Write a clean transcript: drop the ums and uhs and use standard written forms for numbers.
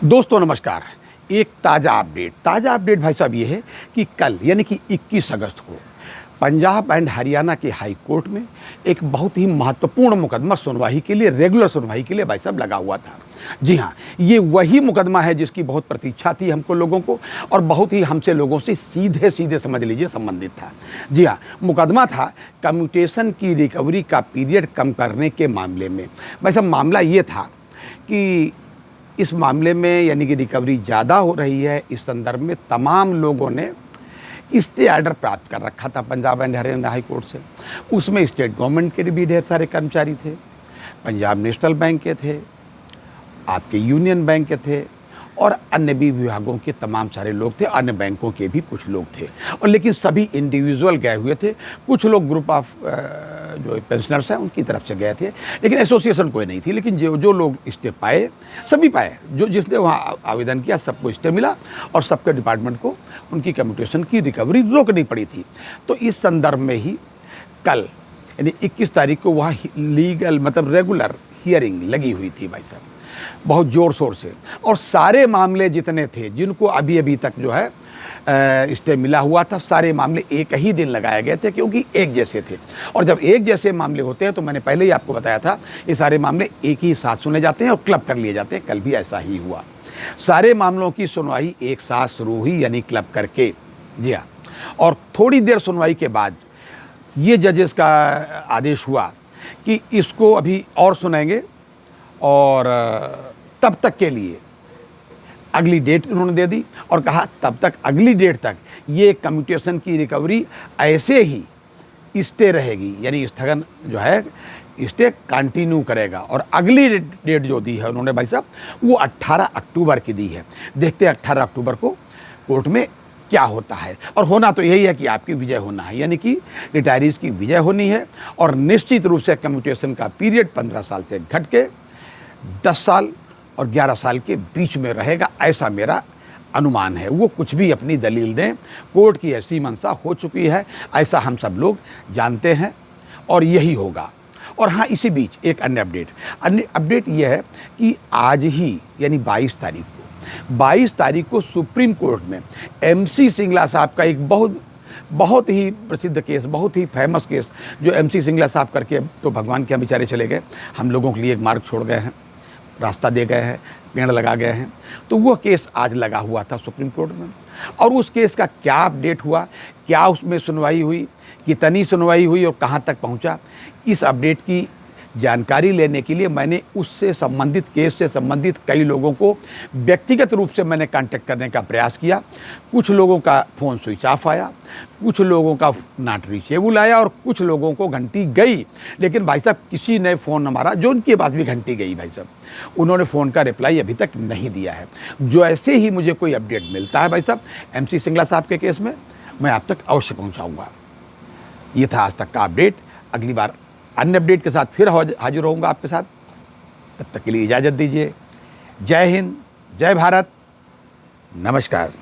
दोस्तों नमस्कार। एक ताज़ा अपडेट भाई साहब ये है कि कल यानी कि 21 अगस्त को पंजाब एंड हरियाणा के हाई कोर्ट में एक बहुत ही महत्वपूर्ण मुकदमा सुनवाई के लिए, रेगुलर सुनवाई के लिए भाई साहब लगा हुआ था। जी हाँ, ये वही मुकदमा है जिसकी बहुत प्रतीक्षा थी हमको लोगों को, और बहुत ही हमसे लोगों से सीधे सीधे समझ लीजिए संबंधित था। जी हाँ, मुकदमा था कम्यूटेशन की रिकवरी का पीरियड कम करने के मामले में। भाई साहब मामला ये था कि इस मामले में यानी कि रिकवरी ज़्यादा हो रही है, इस संदर्भ में तमाम लोगों ने स्टे ऑर्डर प्राप्त कर रखा था Punjab and Haryana high court से। उसमें स्टेट गवर्नमेंट के भी ढेर सारे कर्मचारी थे, पंजाब नेशनल बैंक के थे, आपके यूनियन बैंक के थे, और अन्य भी विभागों के तमाम सारे लोग थे, अन्य बैंकों के भी कुछ लोग थे, और लेकिन सभी इंडिविजुअल गए हुए थे। कुछ लोग ग्रुप ऑफ जो पेंशनर्स हैं उनकी तरफ से गए थे, लेकिन एसोसिएशन कोई नहीं थी। लेकिन जो लोग स्टे पाए, सभी पाए, जो जिसने वहाँ आवेदन किया सबको स्टे मिला, और सबके डिपार्टमेंट को उनकी कम्यूटेशन की रिकवरी रोकनी पड़ी थी। तो इस संदर्भ में ही कल यानी 21 तारीख को वहाँ लीगल मतलब रेगुलर हियरिंग लगी हुई थी भाई साहब, बहुत ज़ोर शोर से। और सारे मामले जितने थे जिनको अभी अभी तक जो है स्टे मिला हुआ था, सारे मामले एक ही दिन लगाए गए थे, क्योंकि एक जैसे थे। और जब एक जैसे मामले होते हैं तो मैंने पहले ही आपको बताया था, ये सारे मामले एक ही साथ सुने जाते हैं और क्लब कर लिए जाते हैं। कल भी ऐसा ही हुआ, सारे मामलों की सुनवाई एक साथ शुरू हुई, यानी क्लब करके। जी हाँ, और थोड़ी देर सुनवाई के बाद ये जजेस का आदेश हुआ कि इसको अभी और सुनेंगे, और तब तक के लिए अगली डेट उन्होंने दे दी, और कहा तब तक अगली डेट तक ये कम्यूटेशन की रिकवरी ऐसे ही स्टे रहेगी, यानी स्थगन जो है स्टे कंटिन्यू करेगा। और अगली डेट जो दी है उन्होंने भाई साहब वो 18 अक्टूबर की दी है। देखते हैं 18 अक्टूबर को कोर्ट में क्या होता है। और होना तो यही है कि आपकी विजय होना है, यानी कि रिटायरीज़ की विजय होनी है, और निश्चित रूप से कम्यूटेशन का पीरियड 15 साल से घट के 10 साल और 11 साल के बीच में रहेगा, ऐसा मेरा अनुमान है। वो कुछ भी अपनी दलील दें, कोर्ट की ऐसी मंशा हो चुकी है, ऐसा हम सब लोग जानते हैं, और यही होगा। और हाँ, इसी बीच एक अन्य अपडेट ये है कि आज ही यानी 22 तारीख को सुप्रीम कोर्ट में MC सिंगला साहब का एक बहुत ही प्रसिद्ध केस, बहुत ही फेमस केस, जो MC सिंगला साहब करके तो भगवान के हम बेचारे चले गए, हम लोगों के लिए एक मार्ग छोड़ गए हैं, रास्ता दे गए हैं, पेड़ लगा गए हैं। तो वो केस आज लगा हुआ था सुप्रीम कोर्ट में, और उस केस का क्या अपडेट हुआ, क्या उसमें सुनवाई हुई, कितनी सुनवाई हुई और कहाँ तक पहुँचा, इस अपडेट की जानकारी लेने के लिए मैंने उससे संबंधित केस से संबंधित कई लोगों को व्यक्तिगत रूप से मैंने कांटेक्ट करने का प्रयास किया। कुछ लोगों का फ़ोन स्विच ऑफ आया, कुछ लोगों का नॉट रीचेबल आया, और कुछ लोगों को घंटी गई। लेकिन भाई साहब किसी ने फ़ोन हमारा, जो उनके पास भी घंटी गई भाई साहब, उन्होंने फ़ोन का रिप्लाई अभी तक नहीं दिया है। जो ऐसे ही मुझे कोई अपडेट मिलता है भाई साहब MC सिंगला साहब के केस में, मैं आप तक अवश्य पहुँचाऊँगा। ये था आज तक का अपडेट। अगली बार अन्य अपडेट के साथ फिर हाजिर होऊंगा आपके साथ। तब तक के लिए इजाज़त दीजिए। जय हिंद, जय भारत, नमस्कार।